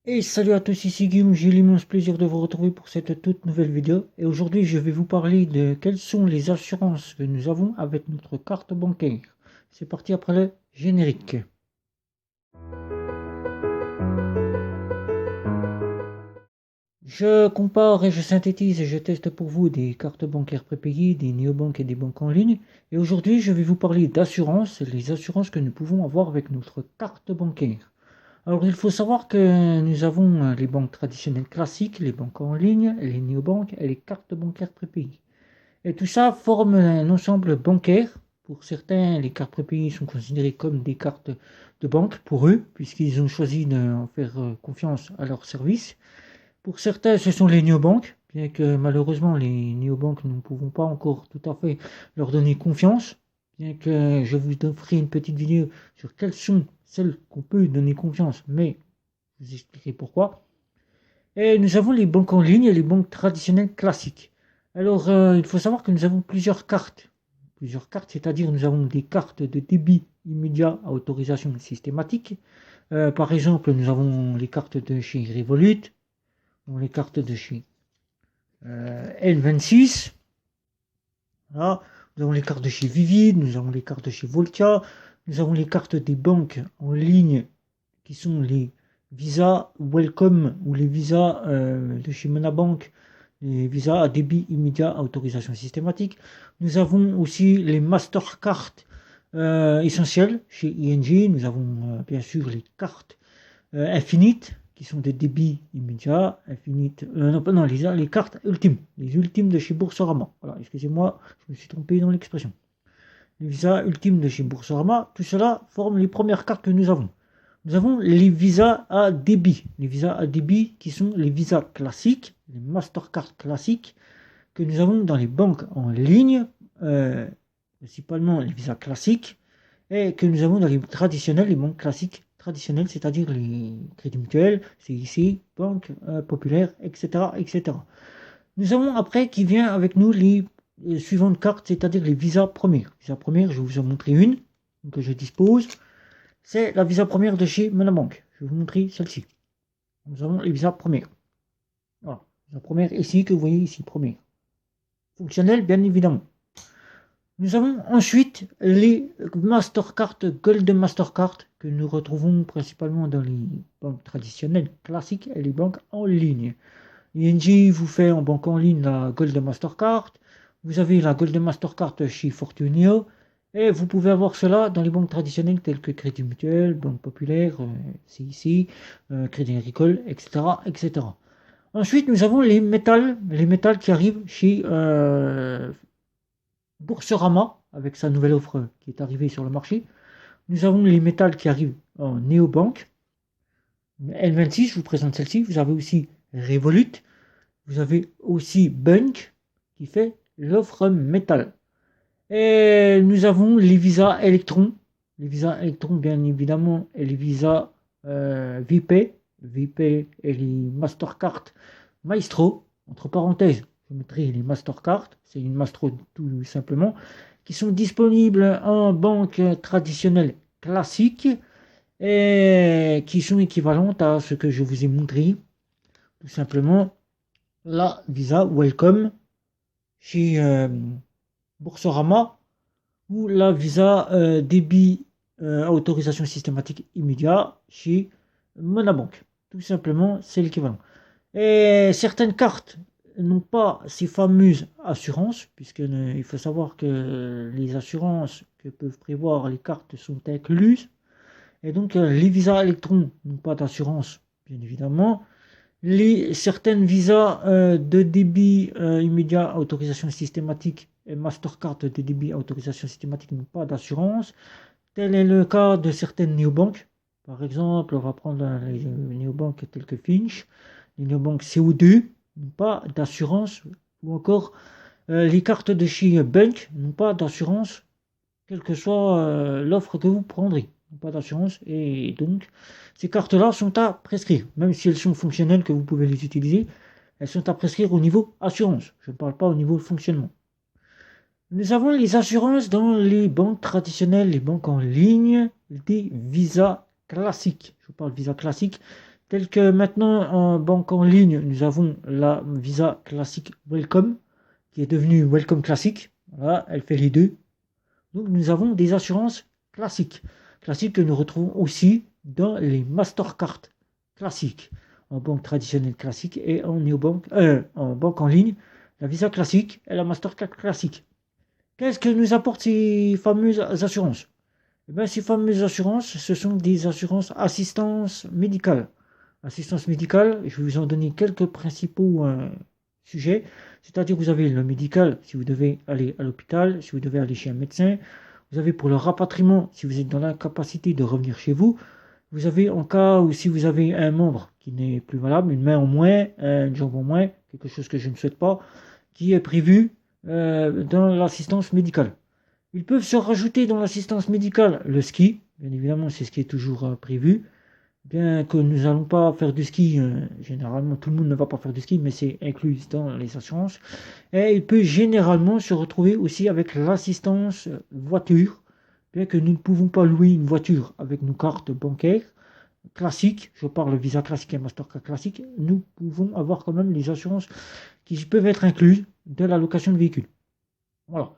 Et salut à tous, ici Guillaume, j'ai l'immense plaisir de vous retrouver pour cette toute nouvelle vidéo. Et aujourd'hui, je vais vous parler de quelles sont les assurances que nous avons avec notre carte bancaire. C'est parti après le générique. Je compare et je synthétise et je teste pour vous des cartes bancaires prépayées, des néobanques et des banques en ligne. Et aujourd'hui, je vais vous parler d'assurances, les assurances que nous pouvons avoir avec notre carte bancaire. Alors, il faut savoir que nous avons les banques traditionnelles classiques, les banques en ligne, les néobanques et les cartes bancaires prépayées. Et tout ça forme un ensemble bancaire. Pour certains, les cartes prépayées sont considérées comme des cartes de banque pour eux, puisqu'ils ont choisi de faire confiance à leur service. Pour certains, ce sont les néobanques, bien que malheureusement, les néobanques, nous ne pouvons pas encore tout à fait leur donner confiance, bien que je vous ferai une petite vidéo sur quelles sont celles qu'on peut donner confiance, mais je vous expliquerai pourquoi. Et nous avons les banques en ligne et les banques traditionnelles classiques. Alors, il faut savoir que nous avons plusieurs cartes. Plusieurs cartes, c'est-à-dire nous avons des cartes de débit immédiat à autorisation systématique. Par exemple, nous avons les cartes de chez Revolut, les cartes de chez N26. Voilà. Nous avons les cartes de chez Vivid, nous avons les cartes de chez Voltia, nous avons les cartes des banques en ligne qui sont les Visa Welcome ou les visas de chez Monabank, les visas à débit immédiat à autorisation systématique. Nous avons aussi les Mastercard essentielles chez ING. Nous avons bien sûr les cartes Infinite qui sont des débits immédiats, Infinite, non, les cartes ultimes de chez Boursorama. Voilà, excusez-moi, je me suis trompé dans l'expression. Les visas ultimes de chez Boursorama, tout cela forme les premières cartes que nous avons. Nous avons les visas à débit. Les visas à débit qui sont les visas classiques, les Mastercard classiques, que nous avons dans les banques en ligne, principalement les visas classiques, et que nous avons dans les traditionnels, les banques classiques traditionnelles, c'est-à-dire les Crédits Mutuels, CIC, Banque Populaire, etc., etc. Nous avons après qui vient avec nous les suivantes cartes, c'est-à-dire les visas premières. Visa première, je vais vous en montrer une que je dispose. C'est la visa première de chez Monabank. Je vais vous montrer celle-ci. Nous avons les visas premières. Voilà, la première ici que vous voyez ici, première. Fonctionnelle, bien évidemment. Nous avons ensuite les Mastercard, Gold Mastercard, que nous retrouvons principalement dans les banques traditionnelles classiques et les banques en ligne. ING vous fait en banque en ligne la Gold Mastercard. Vous avez la Gold Mastercard chez Fortunio. Et vous pouvez avoir cela dans les banques traditionnelles telles que Crédit Mutuel, Banque Populaire, CIC, Crédit Agricole, etc., etc. Ensuite, nous avons les métals qui arrivent chez Boursorama, avec sa nouvelle offre qui est arrivée sur le marché. Nous avons les métals qui arrivent en néobanque. N26, je vous présente celle-ci. Vous avez aussi Revolut. Vous avez aussi Bunk qui fait l'offre métal. Et nous avons les visas électrons. Les visas électrons, bien évidemment, et les visas VP. VP et les Mastercard Maestro. Entre parenthèses, je mettrai les Mastercard. C'est une Maestro tout simplement. Qui sont disponibles en banque traditionnelle classique. Et qui sont équivalentes à ce que je vous ai montré. Tout simplement, la Visa Welcome chez Boursorama ou la Visa débit à autorisation systématique immédiat chez Monabank. Tout simplement, c'est l'équivalent. Et certaines cartes n'ont pas ces fameuses assurances, puisqu'il faut savoir que les assurances que peuvent prévoir les cartes sont incluses. Et donc, les visas électrons n'ont pas d'assurance, bien évidemment. Certaines visas de débit immédiat à autorisation systématique et Mastercard de débit à autorisation systématique n'ont pas d'assurance. Tel est le cas de certaines néobanques. Par exemple, on va prendre les néobanques telles que Finch, les néobanques CO2 n'ont pas d'assurance, ou encore les cartes de chez Bank n'ont pas d'assurance, quelle que soit l'offre que vous prendrez. Pas d'assurance, et donc ces cartes-là sont à prescrire, même si elles sont fonctionnelles, que vous pouvez les utiliser, elles sont à prescrire au niveau assurance. Je ne parle pas au niveau fonctionnement. Nous avons les assurances dans les banques traditionnelles, les banques en ligne, des visas classiques. Je parle visa classique, Tels que maintenant en banque en ligne, nous avons la Visa Classic Welcome, qui est devenue Welcome Classic. Voilà, elle fait les deux. Donc nous avons des assurances classiques. Classiques que nous retrouvons aussi dans les Mastercard classiques, en banque traditionnelle classique et en néobanque, en banque en ligne, la Visa classique et la Mastercard classique. Qu'est-ce que nous apportent ces fameuses assurances? Eh bien, ces fameuses assurances, ce sont des assurances assistance médicale. Assistance médicale, je vais vous en donner quelques principaux sujets. C'est-à-dire, vous avez le médical, si vous devez aller à l'hôpital, si vous devez aller chez un médecin. Vous avez pour le rapatriement, si vous êtes dans l'incapacité de revenir chez vous. Vous avez en cas où si vous avez un membre qui n'est plus valable, une main en moins, une jambe en moins, quelque chose que je ne souhaite pas, qui est prévu dans l'assistance médicale. Ils peuvent se rajouter dans l'assistance médicale le ski, bien évidemment c'est ce qui est toujours prévu, bien que nous n'allons pas faire du ski, généralement tout le monde ne va pas faire du ski, mais c'est inclus dans les assurances, et il peut généralement se retrouver aussi avec l'assistance voiture, bien que nous ne pouvons pas louer une voiture avec nos cartes bancaires classiques, je parle Visa classique et Mastercard classique, nous pouvons avoir quand même les assurances qui peuvent être incluses de la location de véhicule. Voilà.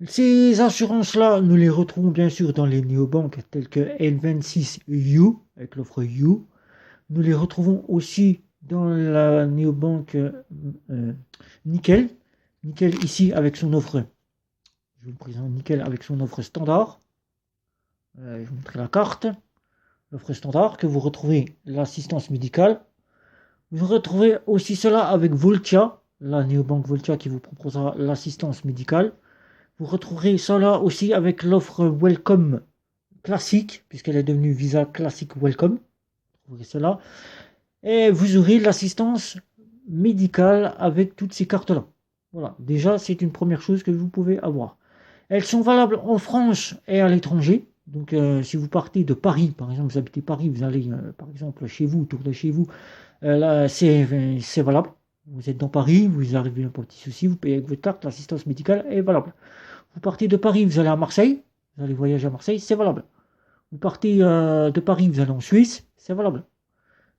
Ces assurances-là, nous les retrouvons bien sûr dans les néobanques telles que N26U, avec l'offre U. Nous les retrouvons aussi dans la néobanque Nickel. Nickel ici avec son offre, je vous présente Nickel avec son offre standard. Je vous montrer la carte. L'offre standard que vous retrouvez l'assistance médicale. Vous retrouvez aussi cela avec Voltia, la néobanque Voltia qui vous proposera l'assistance médicale. Vous retrouverez cela aussi avec l'offre Welcome classique, puisqu'elle est devenue Visa Classic Welcome. Vous trouverez cela. Et vous aurez l'assistance médicale avec toutes ces cartes-là. Voilà, déjà c'est une première chose que vous pouvez avoir. Elles sont valables en France et à l'étranger. Donc si vous partez de Paris, par exemple, vous habitez Paris, vous allez par exemple chez vous, autour de chez vous, là c'est valable. Vous êtes dans Paris, vous arrivez à un petit souci, vous payez avec votre carte, l'assistance médicale est valable. Vous partez de Paris, vous allez à Marseille, vous allez voyager à Marseille, c'est valable. Vous partez de Paris, vous allez en Suisse, c'est valable.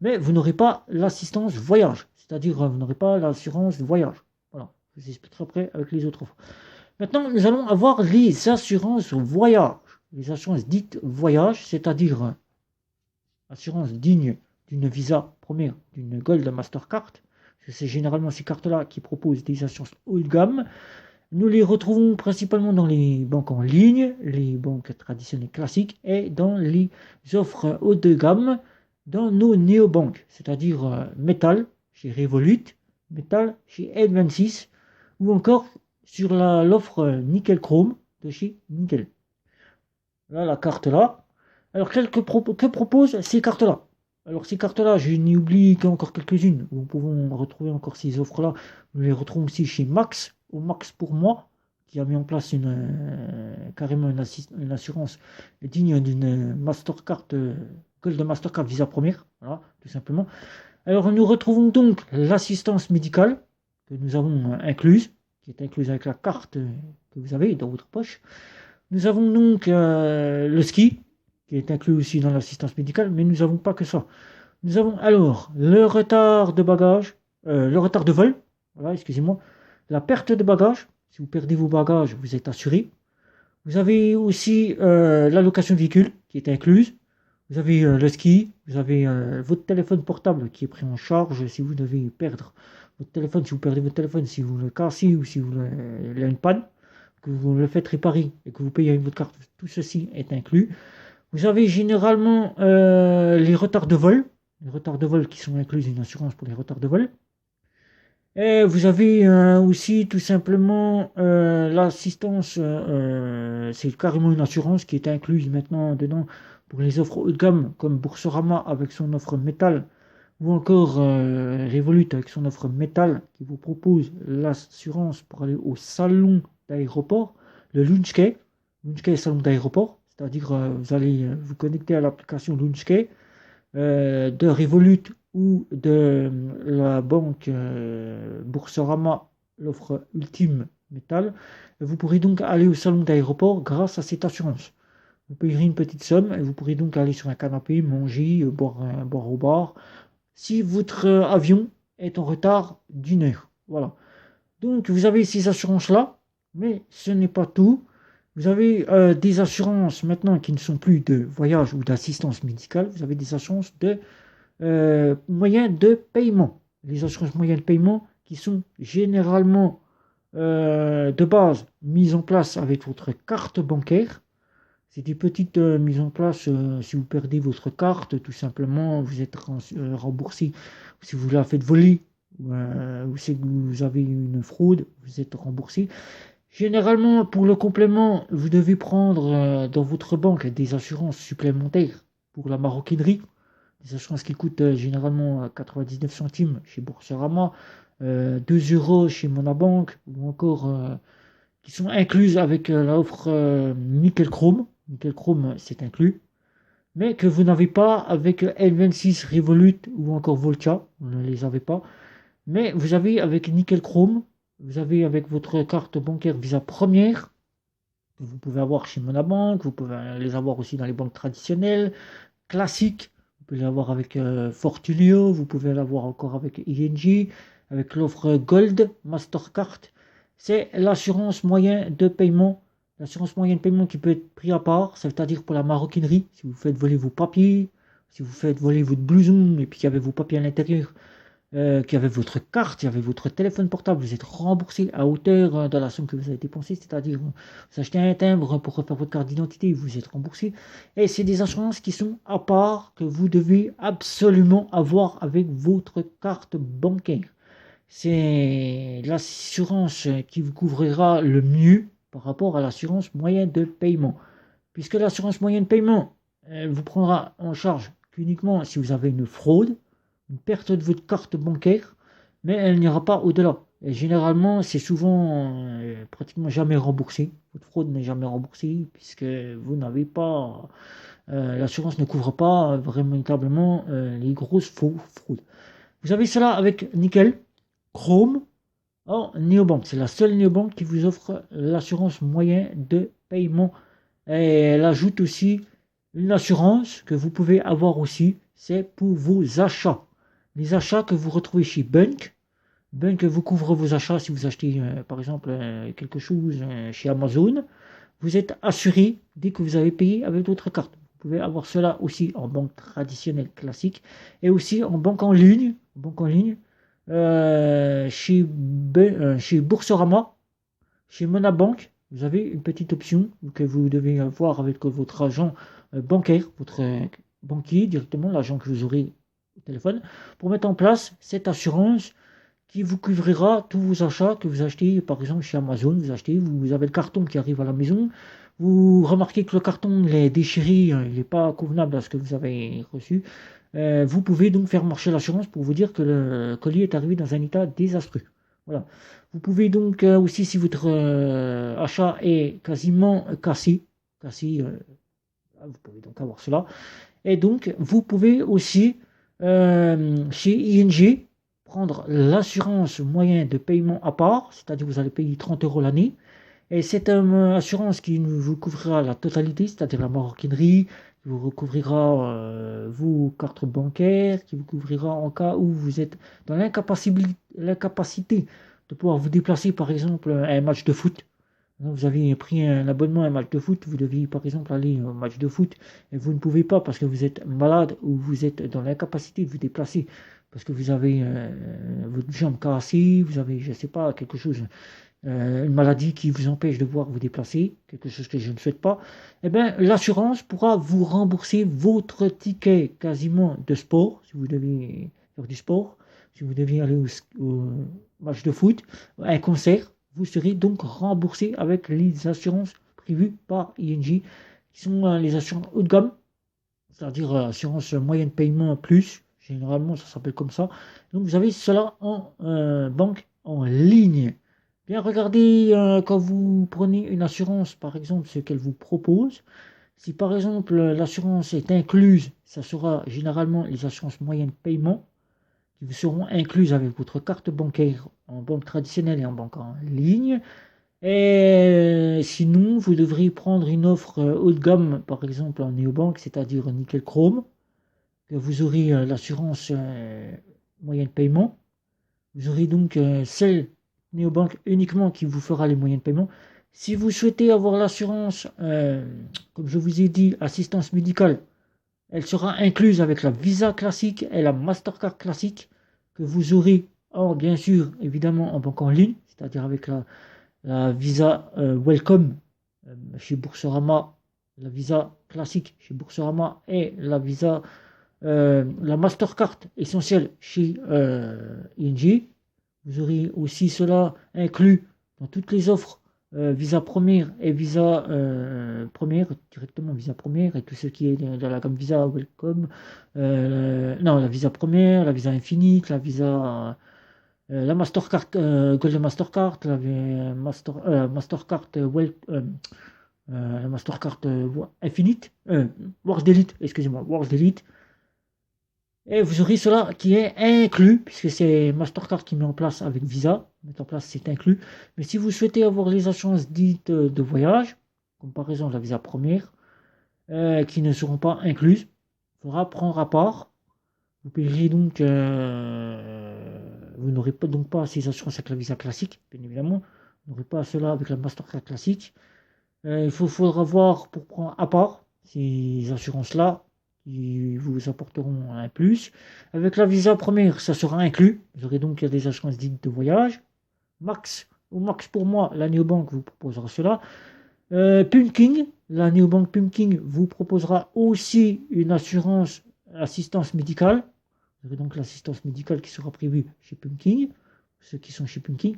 Mais vous n'aurez pas l'assistance voyage, c'est-à-dire vous n'aurez pas l'assurance voyage. Voilà, je vous expliquerai après avec les autres offres. Maintenant, nous allons avoir les assurances voyage. Les assurances dites voyage, c'est-à-dire assurance digne d'une Visa première, d'une Gold Mastercard. C'est généralement ces cartes-là qui proposent des assurances haut de gamme. Nous les retrouvons principalement dans les banques en ligne, les banques traditionnelles classiques et dans les offres haut de gamme dans nos néobanques, c'est-à-dire Metal chez Revolut, Metal chez N26 ou encore sur l'offre Nickel Chrome de chez Nickel. Là, la carte là. Alors, que proposent ces cartes-là? Alors, ces cartes-là, je n'y oublie qu'encore quelques-unes. Nous pouvons retrouver encore ces offres-là. Nous les retrouvons aussi chez Max, au Max pour moi, qui a mis en place carrément une assurance digne d'une Mastercard, Gold Mastercard Visa Première. Voilà, tout simplement. Alors, nous retrouvons donc l'assistance médicale que nous avons incluse, qui est incluse avec la carte que vous avez dans votre poche. Nous avons donc le ski, qui est inclus aussi dans l'assistance médicale, mais nous n'avons pas que ça. Nous avons alors le retard de bagage, le retard de vol, voilà, excusez-moi, la perte de bagages. Si vous perdez vos bagages, vous êtes assuré. Vous avez aussi la location de véhicule qui est incluse. Vous avez le ski, vous avez votre téléphone portable qui est pris en charge si vous devez perdre votre téléphone, si vous perdez votre téléphone, si vous le cassez ou si vous il a une panne, que vous le faites réparer et que vous payez avec votre carte, tout ceci est inclus. Vous avez généralement les retards de vol qui sont inclus, une assurance pour les retards de vol. Et vous avez aussi tout simplement l'assistance, c'est carrément une assurance qui est incluse maintenant dedans pour les offres haut de gamme comme Boursorama avec son offre métal ou encore Revolut avec son offre métal qui vous propose l'assurance pour aller au salon d'aéroport, le Launchkey salon d'aéroport, c'est-à-dire vous allez vous connecter à l'application Launchkey de Revolut ou de la banque Boursorama, l'offre ultime métal, vous pourrez donc aller au salon d'aéroport grâce à cette assurance. Vous payerez une petite somme et vous pourrez donc aller sur un canapé, manger, boire au bar, si votre avion est en retard d'une heure. Voilà. Donc vous avez ces assurances-là, mais ce n'est pas tout. Vous avez des assurances maintenant qui ne sont plus de voyage ou d'assistance médicale. Vous avez des assurances de moyens de paiement. Les assurances moyens de paiement qui sont généralement de base mises en place avec votre carte bancaire. C'est des petites mises en place si vous perdez votre carte, tout simplement, vous êtes remboursé. Si vous la faites voler ou si vous avez une fraude, vous êtes remboursé. Généralement, pour le complément, vous devez prendre dans votre banque des assurances supplémentaires pour la maroquinerie. Des assurances qui coûtent généralement 99 centimes chez Boursorama, 2 euros chez Monabank, ou encore qui sont incluses avec l'offre Nickel Chrome. Nickel Chrome, c'est inclus. Mais que vous n'avez pas avec N26 Revolut ou encore Volta. Vous ne les avez pas. Mais vous avez avec Nickel Chrome, vous avez avec votre carte bancaire Visa Première, que vous pouvez avoir chez Monabank, vous pouvez les avoir aussi dans les banques traditionnelles, classiques. Vous pouvez l'avoir avec Fortunio, vous pouvez l'avoir encore avec ING, avec l'offre Gold Mastercard. C'est l'assurance moyen de paiement. L'assurance moyen de paiement qui peut être pris à part, c'est-à-dire pour la maroquinerie. Si vous faites voler vos papiers, si vous faites voler votre blouson et puis qu'il y avait vos papiers à l'intérieur, qu'il y avait votre carte, il y avait votre téléphone portable, vous êtes remboursé à hauteur de la somme que vous avez dépensée, c'est-à-dire vous achetez un timbre pour refaire votre carte d'identité, vous êtes remboursé. Et c'est des assurances qui sont à part, que vous devez absolument avoir avec votre carte bancaire. C'est l'assurance qui vous couvrira le mieux par rapport à l'assurance moyenne de paiement. Puisque l'assurance moyenne de paiement, elle vous prendra en charge qu'uniquement si vous avez une fraude, une perte de votre carte bancaire, mais elle n'ira pas au-delà. Et généralement, c'est souvent pratiquement jamais remboursé. Votre fraude n'est jamais remboursée puisque vous n'avez pas, l'assurance ne couvre pas véritablement les grosses fraudes. Vous avez cela avec Nickel Chrome en néobanque. C'est la seule néobanque qui vous offre l'assurance moyen de paiement. Et elle ajoute aussi une assurance que vous pouvez avoir aussi, c'est pour vos achats. Les achats que vous retrouvez chez Bunk. Bunk vous couvre vos achats si vous achetez par exemple quelque chose chez Amazon. Vous êtes assuré dès que vous avez payé avec votre carte. Vous pouvez avoir cela aussi en banque traditionnelle classique et aussi en banque en ligne. Chez Boursorama, chez Monabank, vous avez une petite option que vous devez avoir avec votre agent bancaire, votre banquier directement, l'agent que vous aurez au téléphone, pour mettre en place cette assurance qui vous couvrira tous vos achats que vous achetez, par exemple chez Amazon, vous avez le carton qui arrive à la maison, vous remarquez que le carton il est déchiré, il n'est pas convenable à ce que vous avez reçu, vous pouvez donc faire marcher l'assurance pour vous dire que le colis est arrivé dans un état désastreux. Voilà. Vous pouvez donc aussi, si votre achat est quasiment cassé, vous pouvez donc avoir cela. Et donc, vous pouvez aussi, chez ING, prendre l'assurance moyen de paiement à part, c'est-à-dire vous allez payer 30 euros l'année. Et cette assurance qui vous couvrira la totalité, c'est-à-dire la maroquinerie, qui vous recouvrira vos cartes bancaires, qui vous couvrira en cas où vous êtes dans l'incapacité de pouvoir vous déplacer, par exemple, à un match de foot. Vous avez pris un abonnement à un match de foot, vous deviez par exemple aller au match de foot et vous ne pouvez pas parce que vous êtes malade ou vous êtes dans l'incapacité de vous déplacer parce que vous avez votre jambe cassée, vous avez, je ne sais pas, quelque chose, une maladie qui vous empêche de pouvoir vous déplacer, quelque chose que je ne souhaite pas, eh bien l'assurance pourra vous rembourser votre ticket quasiment de sport, si vous devez faire du sport, si vous devez aller au match de foot, à un concert. Vous serez donc remboursé avec les assurances prévues par ING, qui sont les assurances haut de gamme, c'est-à-dire assurance moyenne paiement plus, généralement ça s'appelle comme ça. Donc vous avez cela en banque en ligne. Bien, regardez quand vous prenez une assurance, par exemple, ce qu'elle vous propose. Si par exemple l'assurance est incluse, ça sera généralement les assurances moyennes paiement qui vous seront incluses avec votre carte bancaire en banque traditionnelle et en banque en ligne. Et sinon, vous devriez prendre une offre haut de gamme, par exemple en néobanque, c'est-à-dire Nickel Chrome, que vous aurez l'assurance moyen de paiement. Vous aurez donc celle Néobank uniquement qui vous fera les moyens de paiement. Si vous souhaitez avoir l'assurance, comme je vous ai dit, assistance médicale, elle sera incluse avec la Visa classique et la Mastercard classique que vous aurez, bien sûr, évidemment, en banque en ligne, c'est-à-dire avec la Visa Welcome chez Boursorama, la Visa classique chez Boursorama et la Mastercard essentielle chez ING. Vous aurez aussi cela inclus dans toutes les offres Visa Première et Visa Première, directement Visa Première et tout ce qui est dans la gamme Visa Welcome, non, la Visa Première, la Visa Infinite, la Visa, la Mastercard, Golden Mastercard, Mastercard la Mastercard Infinite, World Elite, excusez-moi, World Elite. Et vous aurez cela qui est inclus, puisque c'est Mastercard qui met en place avec Visa. Mettre en place, c'est inclus. Mais si vous souhaitez avoir les assurances dites de voyage, comme par exemple la Visa Première, qui ne seront pas incluses, il faudra prendre à part. Vous payerez donc, vous n'aurez pas, donc pas ces assurances avec la Visa classique, bien évidemment. Vous n'aurez pas cela avec la Mastercard classique. Il faudra voir pour prendre à part ces assurances-là qui vous apporteront un plus. Avec la Visa Première, ça sera inclus. Vous aurez donc des assurances dites de voyage. Max pour moi, la Néobank vous proposera cela. Pumpkin, la Néobank Pumpkin vous proposera aussi une assurance assistance médicale. Vous aurez donc l'assistance médicale qui sera prévue chez Pumpkin, ceux qui sont chez Pumpkin.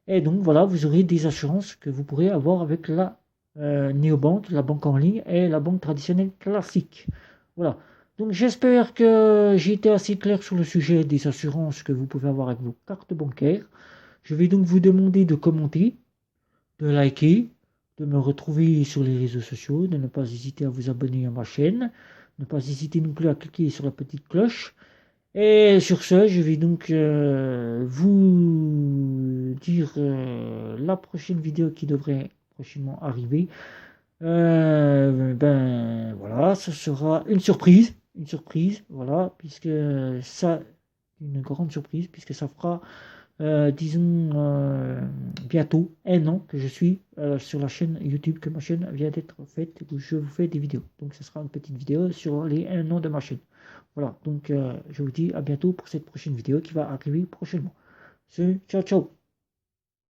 Et donc voilà, vous aurez des assurances que vous pourrez avoir avec la Néobank, la banque en ligne et la banque traditionnelle classique. Voilà. Donc j'espère que j'ai été assez clair sur le sujet des assurances que vous pouvez avoir avec vos cartes bancaires. Je vais donc vous demander de commenter, de liker, de me retrouver sur les réseaux sociaux, de ne pas hésiter à vous abonner à ma chaîne, ne pas hésiter non plus à cliquer sur la petite cloche. Et sur ce, je vais donc vous dire la prochaine vidéo qui devrait prochainement arriver. Ben voilà, ce sera une surprise, voilà, puisque ça, une grande surprise, puisque ça fera, disons, bientôt un an que je suis sur la chaîne YouTube, que ma chaîne vient d'être faite, où je vous fais des vidéos. Donc ce sera une petite vidéo sur les 1 an de ma chaîne. Voilà, donc je vous dis à bientôt pour cette prochaine vidéo qui va arriver prochainement. Ciao, ciao.